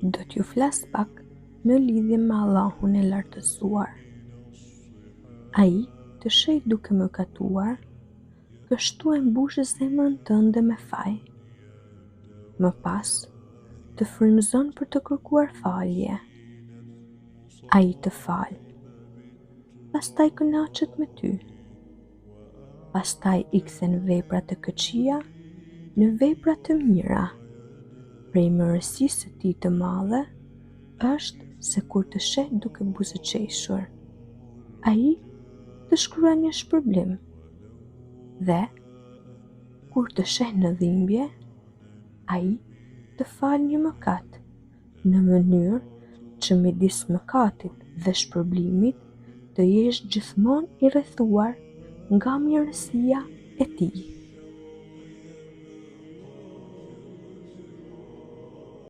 do t'ju flas pak në lidhje me Allahun e lartësuar. Ai të sheh duke mëkatuar, kështu e mbush zemrën tënde me faj. Më pas, të frymëzon për të kërkuar falje. Ai të fal. Pastaj kënaqet me ty. Pastaj i kthen veprat të këqija në vepra të mira. Prej mirësisë së tij të madhe është se kur të sheh duke buzëqeshur, ai të shkruan një shpërblim, dhe kur të sheh në dhimbje, ai të fal një mëkat, në mënyrë që midis mëkatit dhe shpërblimit të jesh gjithmonë i rrethuar nga mirësia e tij.